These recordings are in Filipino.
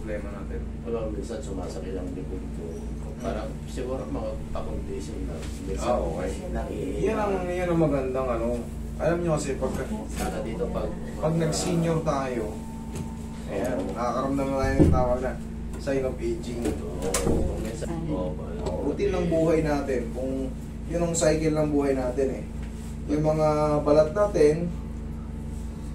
problema natin? Wala, minsan sumasakit ang likod ko. Parang siguro makapag-condition lang. Okay. Yan ang magandang ano. Alam nyo kasi Sana dito pag nag-senior tayo, ayan, nakakaramdam na tayo ng tawag na sign of aging. Routine ng buhay natin. Kung yun ang cycle ng buhay natin eh. Yung mga balat natin,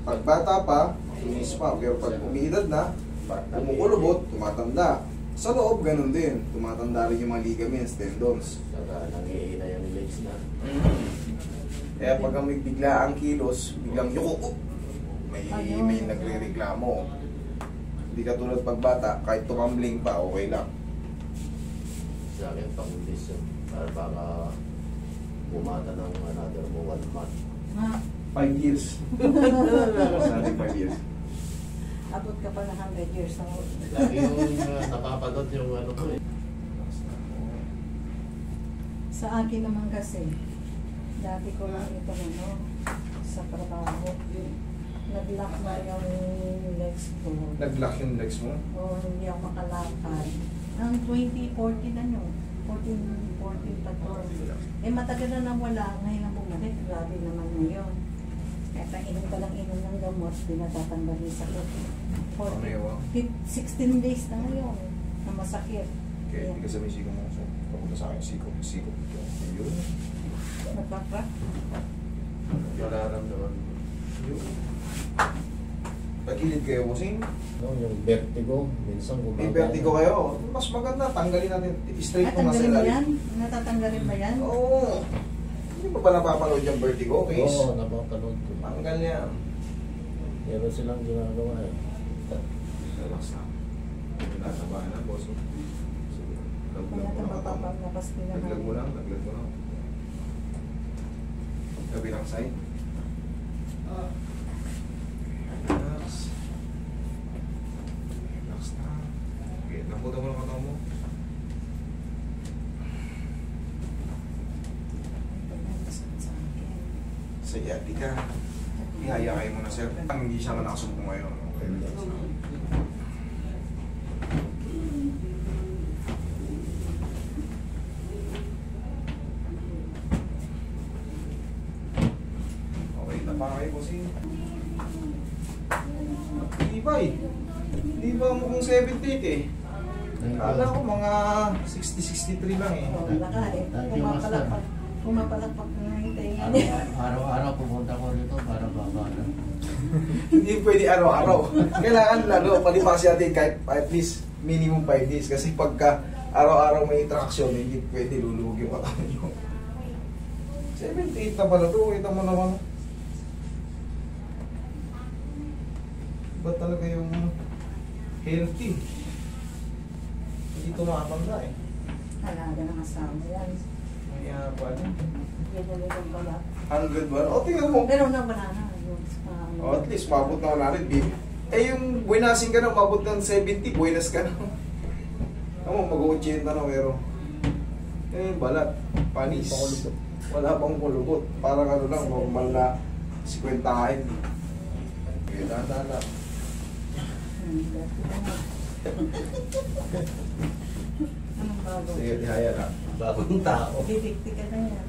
pag bata pa, tumis pa. Pero pag umiidad na, kumukulubot, tumatanda. Sa loob, ganun din. Tumatanda rin yung mga ligaments, tendons. Saka nangihina yung legs na. Kaya pag may bigla ang kilos, biglang yuko, may nagre-reklamo. Hindi ka tulad pag bata, kahit tumambling pa, okay lang. Sa akin, pang-condition. Para baka bumata ng another 1 month. 5 years. Sa ating 5 years. Abot ka pa ng 100 years old. Lagi yung napapanood yung ano ko eh. Sa akin naman kasi, dati ko lang ito sa trabaho. Nag-lock na yung legs ko. Nag-lock yung legs mo? O hindi ako makalakad. Ang 2014 na yun. 14, 14, 14. Matagal na nang wala. Ngayon ang bumalik. Grabe naman ngayon. Kahit ang inom ka lang inom ng gamot, pinatatanggal yung sakit. 16 days na ngayon na masakit. Okay, hindi ka sabi siko mo. So, papunta sa akin, siko. Ayun. Nagkakrak. Nararamdaman. Ayun. Pagilid kayo, Musing. No, yung vertigo, minsan gumagana. May vertigo kayo. Mas maganda, tanggalin natin. Straight mo Tanggalin nasa ba yan? ilalim. Natatanggalin ba yan? Oo. Hindi mo ba napapanood yung vertigo case? Oo, napapanood ko. Tanggal yan. Meron silang ginagawa eh. Relax na. Natabahan na, boss. Kaya ito mapapaglapas ko naman. Laglag mo lang. Kabilang side. Relax. Relax na. Okay, lambutan mo lang katawan mo. Sige, di ka. Ihayakay mo na, sir. Hindi siya nakasumpong ngayon. Okay, relax na. Pakay ko si Ibay. Di ba mo kung 78 eh? Kala ko mga 60-63 lang eh. Oo, nakain. Pumapalakpak na yung tenga niya. Araw-araw pumunta ko dito para babala. Hindi pwede araw-araw. Kailangan lalo, palipasi natin kahit at least minimum 5 days. Kasi pagka araw-araw may traction, hindi pwede lulug yung katawan nyo. 78 na pala ito. Kita mo naman. Iba talaga yung healthy. Hindi tumatanda eh. Halaga ng asawa yan. Kaya pa rin. Ganyan yung pala. 100 ba? O, tingnan mo. Pero na banana. O, at least mabot na 100, baby. Eh, yung buwinasing ka na, mabot ng 70, buwinas ka na. Ano, mag-80 na pero eh, balat, panis. Wala pang kulubot. Parang ano lang, normal na 50 kain. Okay, dada. Anong bago? Sige, ihaya na. Bagong tao. Bibigti ka na yan.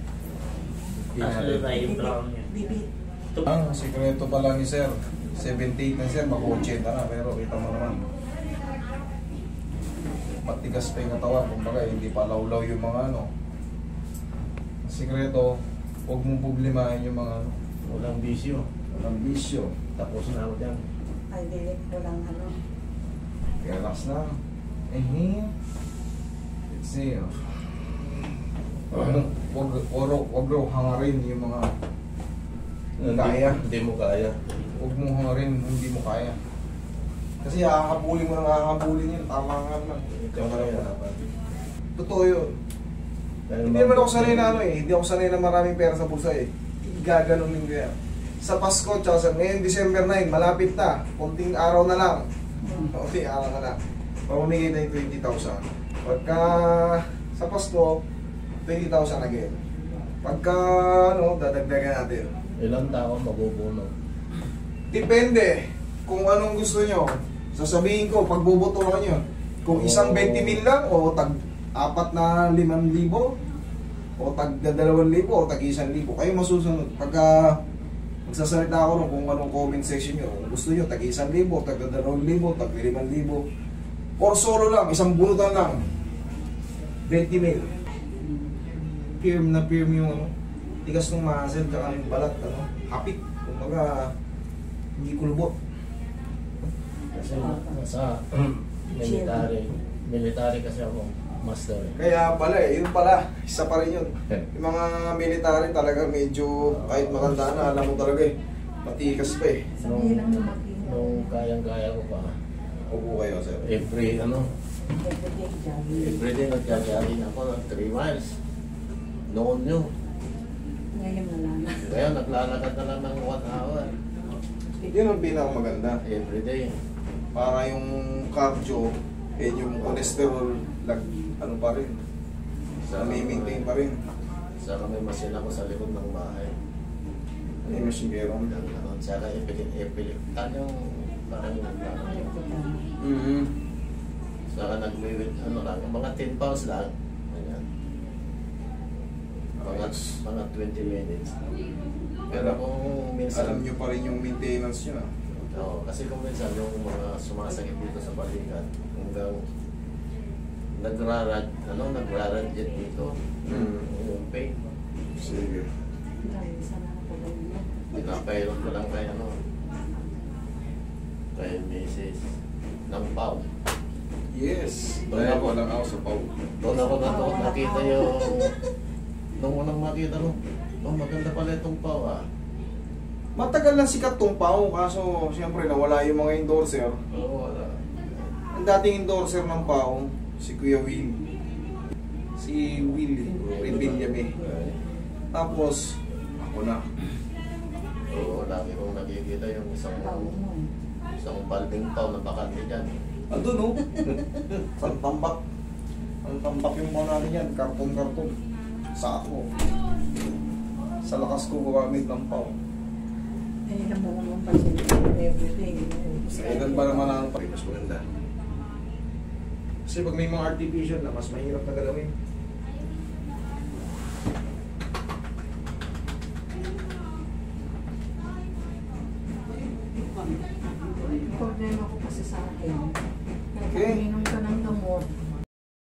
Bibig. Ang sikreto pa lang ni sir, 78 na sir, mag-80 na pero kita mo naman. Matigas pa yung katawan, kumbaga hindi pa lawlaw yung mga ano. Ang sikreto, huwag mong problemahin yung mga ano. Walang bisyo. Walang bisyo. Tapos na ako dyan. Ay, dilit ko lang ano. Relax lang. Let's see. Huwag raw hangarin yung mga kaya. Hindi mo kaya. Huwag mong hangarin, hindi mo kaya. Kasi hakabulin mo nang hakabulin yun. Tama nga lang. Totoo yun. Hindi naman ako sanay na ano eh. Hindi ako sanay na maraming pera sa bulsa eh. Gaganunin ko yan. Sa Pasko, tsaka sa ngayon December 9, malapit na. Kunting araw na lang. Kunting araw na lang. Pamamigay na yung 20,000. Pagka sa Pasko, 20,000 again. Pagka ano, dadagdagan natin. Ilang tao mabubuno? Depende kung anong gusto nyo. Sasabihin ko, pagbubutuhan nyo, kung isang 20 mil lang, o tag 4 na 5,000, o tag 2,000, o tag 1,000, kayo masusunod. Pagka magsasalita ako kung anong comment section nyo, kung gusto nyo, tag 1,000, tag 2,000, tag 5,000, or solo lang, isang bunutan lang, 20 mil. Firm na firm yung ano, tigas ng muscle, tsaka yung balat, ano, hapit, kumbaga, hindi kulubot. Kasi nasa military kasi ako, master. Kaya pala yun pala, isa pa rin yun. Yung mga military talaga medyo, kahit maganda na, alam mo talaga matikas pa Sabihin lang lumaki. Nung kayang-kaya ko pa, Upo kayo, sir. everyday nagja-jogging ako ng 3 miles. Noon yun. Ngayon na lang. Kaya naglalakad na lang ng 1 hour. Yun ang pinakamaganda. Everyday. Para yung cardio, yung cholesterol, ano pa rin, may-maintain pa rin. Saka may machine ako sa likod ng bahay. Ano yung machine kayo? Saka epilit. Yung parang saka nag-weight, ano lang, mga 10 pounds lang. Ayan. Mga 20 minutes. Pero kung minsan... Alam nyo pa rin yung maintenance nyo. Oo, kasi kung minsan yung mga sumasakit dito sa balikat, hanggang nagrarad-jet dito. Yung pain. Sige. Pinapairon ko lang kay kay Mrs. ng Pau. Yes. Doon Dahil ako. walang ako sa Pau. Doon ako nakita yung nung unang makita maganda pala itong Pau Matagal lang sikat tong Pau, kaso siyempre nawala yung mga endorser. Oo, wala. Ang dating endorser ng Pau, si Kuya Will. Si Will Rebillame. Tapos, ako na. Oo, lagi kong nakikita yung isang balding Pau na bakante dyan. Andun, no? Ang tambak. Ang tambak yung mga natin yan. Karton-karton. Sa ako. Sa lakas ko gumamit ng Pau. Eh, naman naman pa everyday. Kailan ba naman ang mas maganda? Kasi pag may mga artificial na, mas mahirap na galawin.